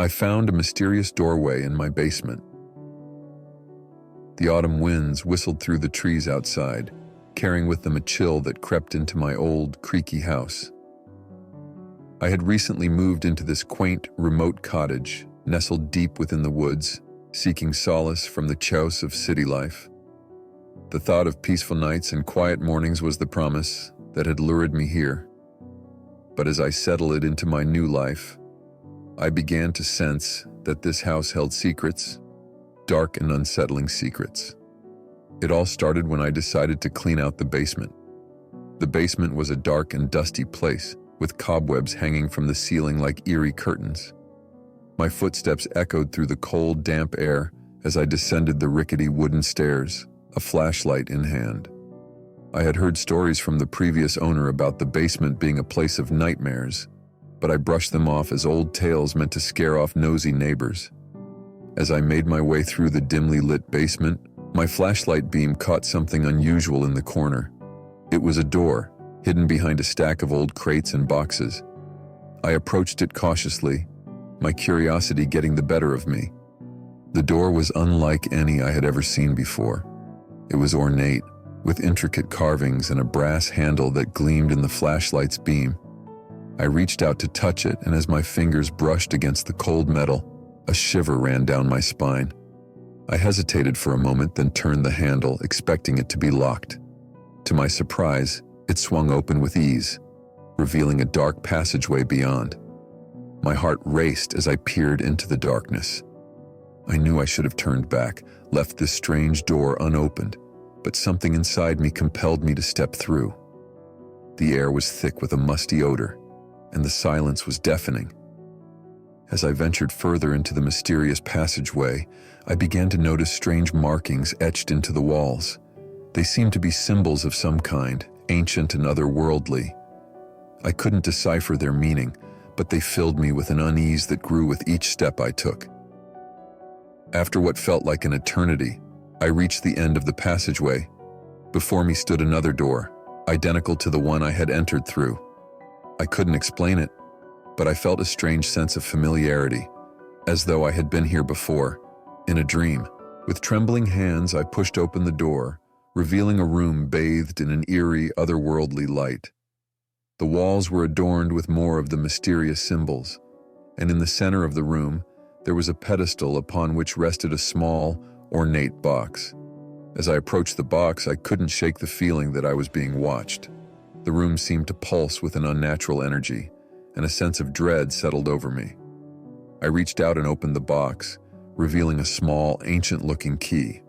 I found a mysterious doorway in my basement. The autumn winds whistled through the trees outside, carrying with them a chill that crept into my old, creaky house. I had recently moved into this quaint, remote cottage, nestled deep within the woods, seeking solace from the chaos of city life. The thought of peaceful nights and quiet mornings was the promise that had lured me here. But as I settled into my new life, I began to sense that this house held secrets, dark and unsettling secrets. It all started when I decided to clean out the basement. The basement was a dark and dusty place, with cobwebs hanging from the ceiling like eerie curtains. My footsteps echoed through the cold, damp air as I descended the rickety wooden stairs, a flashlight in hand. I had heard stories from the previous owner about the basement being a place of nightmares, but I brushed them off as old tales meant to scare off nosy neighbors. As I made my way through the dimly lit basement, my flashlight beam caught something unusual in the corner. It was a door, hidden behind a stack of old crates and boxes. I approached it cautiously, my curiosity getting the better of me. The door was unlike any I had ever seen before. It was ornate, with intricate carvings and a brass handle that gleamed in the flashlight's beam. I reached out to touch it, and as my fingers brushed against the cold metal, a shiver ran down my spine. I hesitated for a moment, then turned the handle, expecting it to be locked. To my surprise, it swung open with ease, revealing a dark passageway beyond. My heart raced as I peered into the darkness. I knew I should have turned back, left this strange door unopened, but something inside me compelled me to step through. The air was thick with a musty odor, and the silence was deafening. As I ventured further into the mysterious passageway, I began to notice strange markings etched into the walls. They seemed to be symbols of some kind, ancient and otherworldly. I couldn't decipher their meaning, but they filled me with an unease that grew with each step I took. After what felt like an eternity, I reached the end of the passageway. Before me stood another door, identical to the one I had entered through. I couldn't explain it, but I felt a strange sense of familiarity, as though I had been here before, in a dream. With trembling hands, I pushed open the door, revealing a room bathed in an eerie, otherworldly light. The walls were adorned with more of the mysterious symbols, and in the center of the room, there was a pedestal upon which rested a small, ornate box. As I approached the box, I couldn't shake the feeling that I was being watched. The room seemed to pulse with an unnatural energy, and a sense of dread settled over me. I reached out and opened the box, revealing a small, ancient-looking key.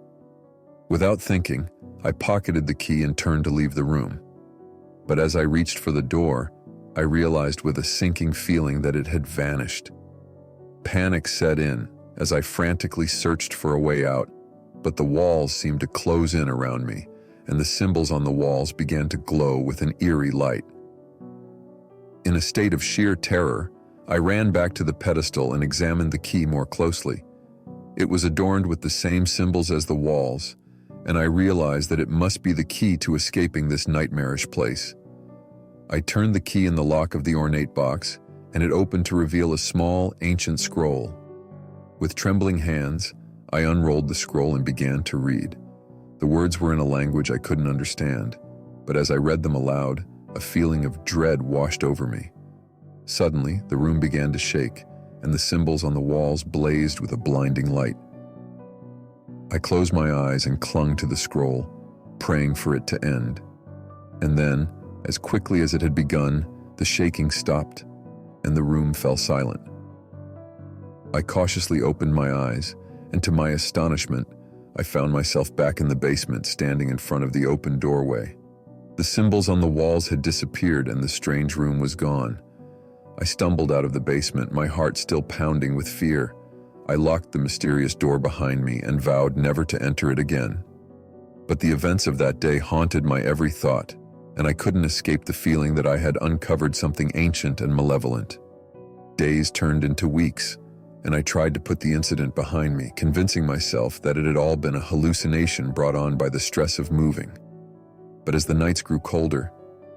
Without thinking, I pocketed the key and turned to leave the room. But as I reached for the door, I realized with a sinking feeling that it had vanished. Panic set in as I frantically searched for a way out, but the walls seemed to close in around me, and the symbols on the walls began to glow with an eerie light. In a state of sheer terror, I ran back to the pedestal and examined the key more closely. It was adorned with the same symbols as the walls, and I realized that it must be the key to escaping this nightmarish place. I turned the key in the lock of the ornate box, and it opened to reveal a small, ancient scroll. With trembling hands, I unrolled the scroll and began to read. The words were in a language I couldn't understand, but as I read them aloud, a feeling of dread washed over me. Suddenly, the room began to shake, and the symbols on the walls blazed with a blinding light. I closed my eyes and clung to the scroll, praying for it to end. And then, as quickly as it had begun, the shaking stopped, and the room fell silent. I cautiously opened my eyes, and to my astonishment, I found myself back in the basement, standing in front of the open doorway. The symbols on the walls had disappeared, and the strange room was gone. I stumbled out of the basement, my heart still pounding with fear. I locked the mysterious door behind me and vowed never to enter it again. But the events of that day haunted my every thought, and I couldn't escape the feeling that I had uncovered something ancient and malevolent. Days turned into weeks, and I tried to put the incident behind me, convincing myself that it had all been a hallucination brought on by the stress of moving. But as the nights grew colder,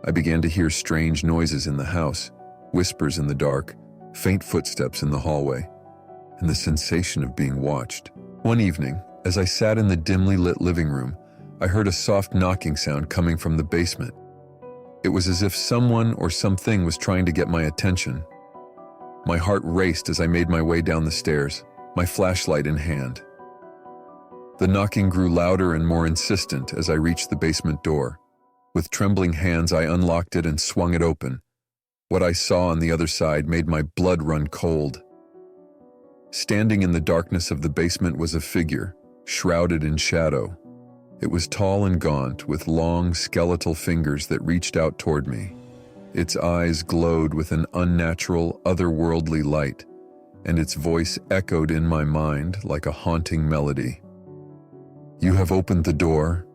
I began to hear strange noises in the house, whispers in the dark, faint footsteps in the hallway. and the sensation of being watched. One evening, as I sat in the dimly lit living room, I heard a soft knocking sound coming from the basement. It was as if someone or something was trying to get my attention. My heart raced as I made my way down the stairs, my flashlight in hand. The knocking grew louder and more insistent as I reached the basement door. With trembling hands, I unlocked it and swung it open. What I saw on the other side made my blood run cold. Standing in the darkness of the basement was a figure, shrouded in shadow. It was tall and gaunt, with long, skeletal fingers that reached out toward me. Its eyes glowed with an unnatural, otherworldly light, and its voice echoed in my mind like a haunting melody. "You have opened the door,"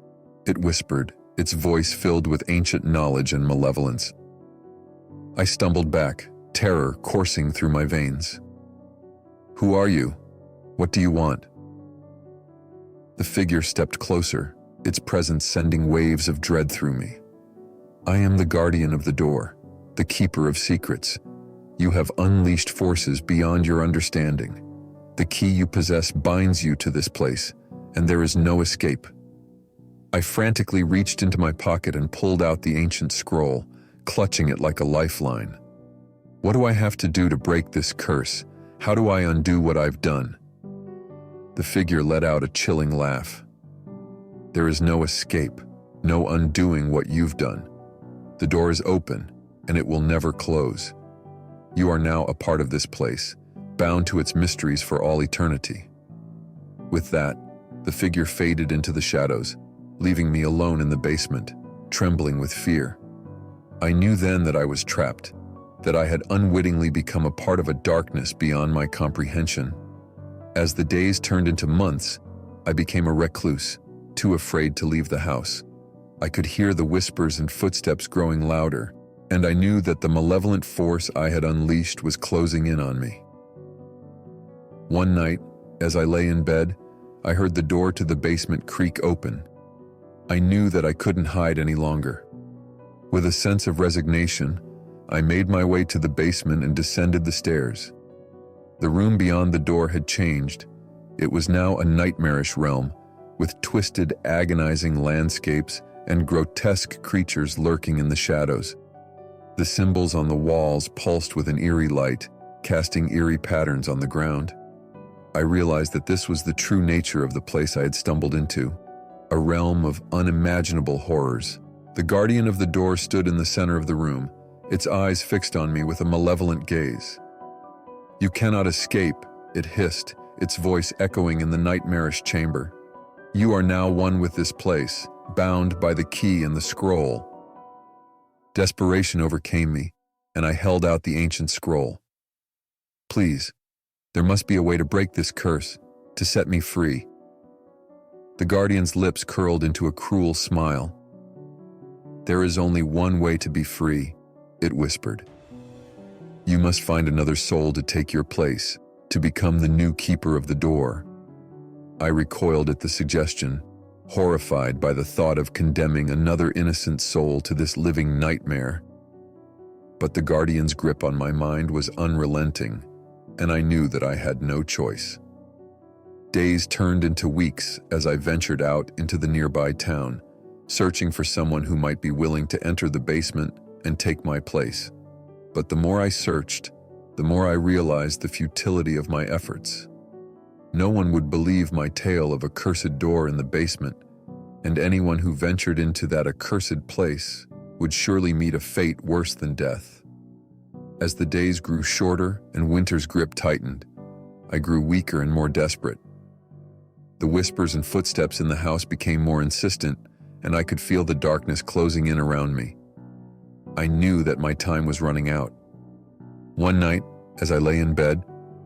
it whispered, its voice filled with ancient knowledge and malevolence. I stumbled back, terror coursing through my veins. "Who are you? What do you want?" The figure stepped closer, its presence sending waves of dread through me. "I am the guardian of the door, the keeper of secrets. You have unleashed forces beyond your understanding. The key you possess binds you to this place, and there is no escape." I frantically reached into my pocket and pulled out the ancient scroll, clutching it like a lifeline. What do I have to do to break this curse? How do I undo what I've done? The figure let out a chilling laugh. "There is no escape, no undoing what you've done. The door is open, and it will never close. You are now a part of this place, bound to its mysteries for all eternity." With that, the figure faded into the shadows, leaving me alone in the basement, trembling with fear. I knew then that I was trapped, that I had unwittingly become a part of a darkness beyond my comprehension. As the days turned into months, I became a recluse, too afraid to leave the house. I could hear the whispers and footsteps growing louder, and I knew that the malevolent force I had unleashed was closing in on me. One night, as I lay in bed, I heard the door to the basement creak open. I knew that I couldn't hide any longer. With a sense of resignation, I made my way to the basement and descended the stairs. The room beyond the door had changed. It was now a nightmarish realm, with twisted, agonizing landscapes and grotesque creatures lurking in the shadows. The symbols on the walls pulsed with an eerie light, casting eerie patterns on the ground. I realized that this was the true nature of the place I had stumbled into, a realm of unimaginable horrors. The guardian of the door stood in the center of the room, its eyes fixed on me with a malevolent gaze. "You cannot escape," it hissed, its voice echoing in the nightmarish chamber. "You are now one with this place, bound by the key and the scroll." Desperation overcame me, and I held out the ancient scroll. "Please, there must be a way to break this curse, to set me free." The guardian's lips curled into a cruel smile. "There is only one way to be free," it whispered. "You must find another soul to take your place, to become the new keeper of the door." I recoiled at the suggestion, horrified by the thought of condemning another innocent soul to this living nightmare. But the guardian's grip on my mind was unrelenting, and I knew that I had no choice. Days turned into weeks as I ventured out into the nearby town, searching for someone who might be willing to enter the basement and take my place. But the more I searched, the more I realized the futility of my efforts. No one would believe my tale of a cursed door in the basement, and anyone who ventured into that accursed place would surely meet a fate worse than death. As the days grew shorter and winter's grip tightened, I grew weaker and more desperate. The whispers and footsteps in the house became more insistent, and I could feel the darkness closing in around me. I knew that my time was running out. One night, as I lay in bed,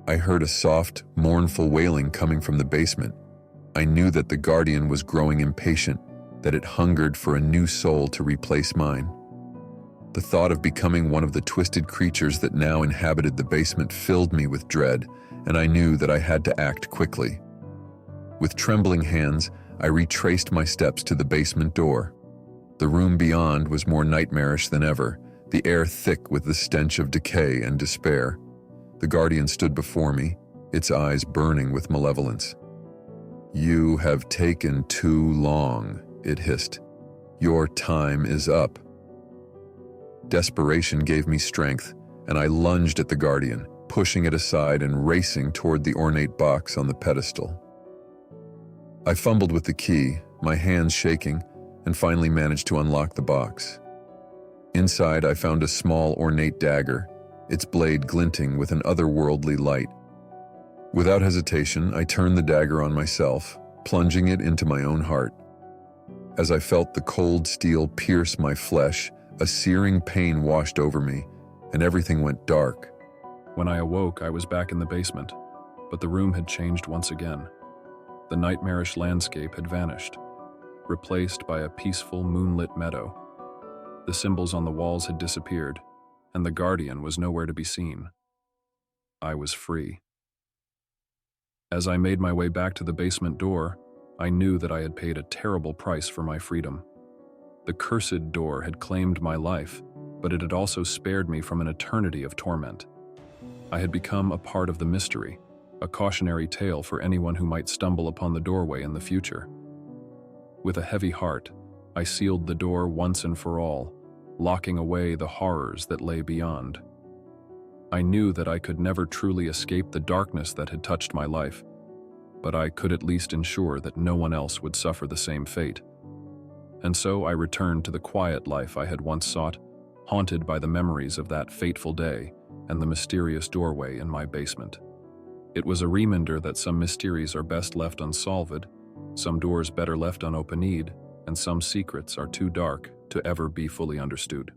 I heard a soft, mournful wailing coming from the basement. I knew that the guardian was growing impatient, that it hungered for a new soul to replace mine. The thought of becoming one of the twisted creatures that now inhabited the basement filled me with dread, and I knew that I had to act quickly. With trembling hands, I retraced my steps to the basement door. The room beyond was more nightmarish than ever, the air thick with the stench of decay and despair. The guardian stood before me, its eyes burning with malevolence. "You have taken too long," it hissed. "Your time is up." Desperation gave me strength, and I lunged at the guardian, pushing it aside and racing toward the ornate box on the pedestal. I fumbled with the key, my hands shaking, and finally managed to unlock the box. Inside, I found a small ornate dagger, its blade glinting with an otherworldly light. Without hesitation, I turned the dagger on myself, plunging it into my own heart. As I felt the cold steel pierce my flesh, a searing pain washed over me, and everything went dark. When I awoke, I was back in the basement, but the room had changed once again. The nightmarish landscape had vanished, replaced by a peaceful, moonlit meadow. The symbols on the walls had disappeared, and the guardian was nowhere to be seen. I was free. As I made my way back to the basement door, I knew that I had paid a terrible price for my freedom. The cursed door had claimed my life, but it had also spared me from an eternity of torment. I had become a part of the mystery, a cautionary tale for anyone who might stumble upon the doorway in the future. With a heavy heart, I sealed the door once and for all, locking away the horrors that lay beyond. I knew that I could never truly escape the darkness that had touched my life, but I could at least ensure that no one else would suffer the same fate. And so I returned to the quiet life I had once sought, haunted by the memories of that fateful day and the mysterious doorway in my basement. It was a reminder that some mysteries are best left unsolved, some doors better left unopened, and some secrets are too dark to ever be fully understood.